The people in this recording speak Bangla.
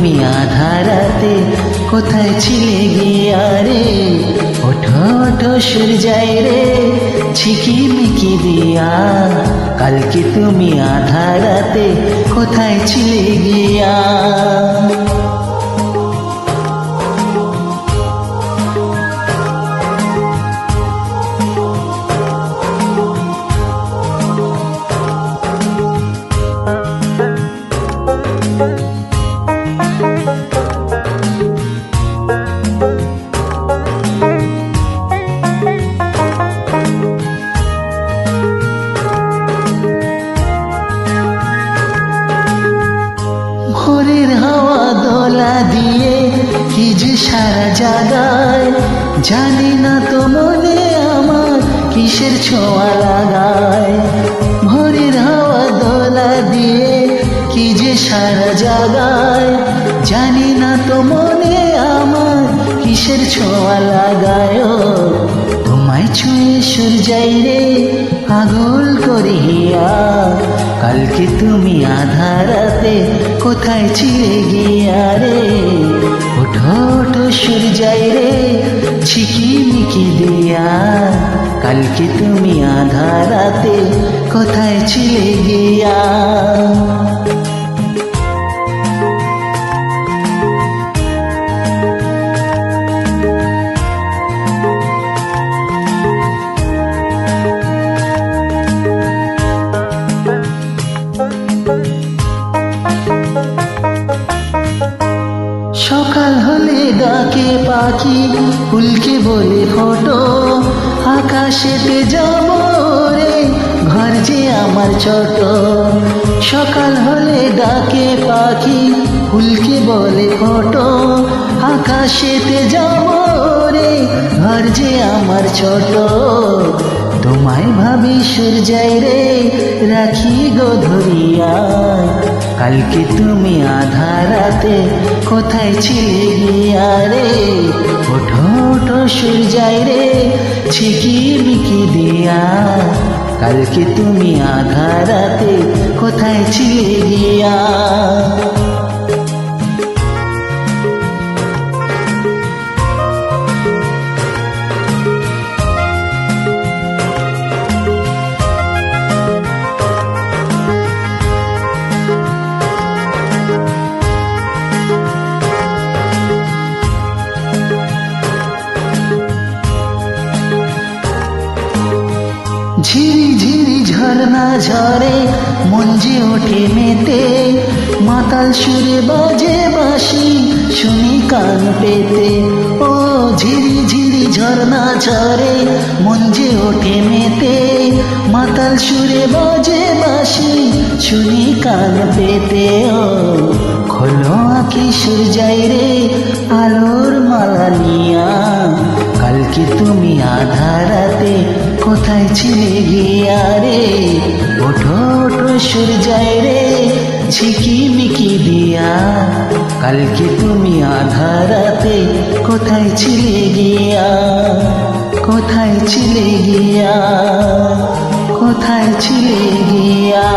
তুমি আধারাতে কোথায় ছিলে গিয়া রে? ওঠো ওঠো সূর্যাই রে ঝিকিমিকি দিয়া, কালকে তুমি আধারাতে কোথায় ছিলে গিয়া? ভোরের হাওয়া দোলা দিয়ে কি যে সারা জাগায়, জানি না তো মনে আমার কিসের ছোঁয়া লাগায়। ভোরের হাওয়া দোলা দিয়ে কি যে সারা জাগায়, জানি না তো মনে আমার কিসের ছোঁয়া লাগায়। তোমায় ছুঁয়ে সূর্যাই রে পাগল করিয়া, কালকে তুমি আধারাতে কোথায় ছিলে গিয়া রে? ওঠো ওঠো সূর্যাই রে ঝিকিমিকি দিয়া, কালকে তুমি আধারাতে কোথায় ছিলে গিয়া? সকাল হলে ডাকে পাখি ফুলকে বলে ফটো, আকাশেতে যাব রে ঘর যে আমার ছোট। সকাল হলে ডাকে পাখি ফুলকে বলে ফটো, আকাশেতে যাব রে ঘর যে আমার ছোট। তোমায় ভাবি সূর্যাই রে রাখি গো ধরিয়া, কালকে তুমি আধারাতে কোথায় ছিলে গিয়া রে? ওঠো ওঠো সূর্যাই রে ঝিকিমিকি দিয়া, কালকে তুমি আধারাতে কোথায় ছিলে গিয়া? ঝিরি ঝিরি ঝর্ণা ঝরে মন যে ওঠে মেতে, মাতাল সুরে বাজে বাঁশি শুনি কান পেতে। ও ঝিরি ঝিরি ঝর্ণা ঝরে মন যে ওঠে মেতে, মাতাল সুরে বাজে বাঁশি শুনি কান পেতে। ও খোলো আঁখি সূর্যাই রে আলোর মালা নিয়া, কালকে তুমি আধারাতে কোথায় ছিলে গিয়া রে? ওঠো ওঠো সূর্যাই রে ঝিকিমিকি দিয়া, কালকে তুমি আধারাতে কোথায় ছিলে গিয়া? কোথায় ছিলে গিয়া? কোথায় ছিলে গিয়া?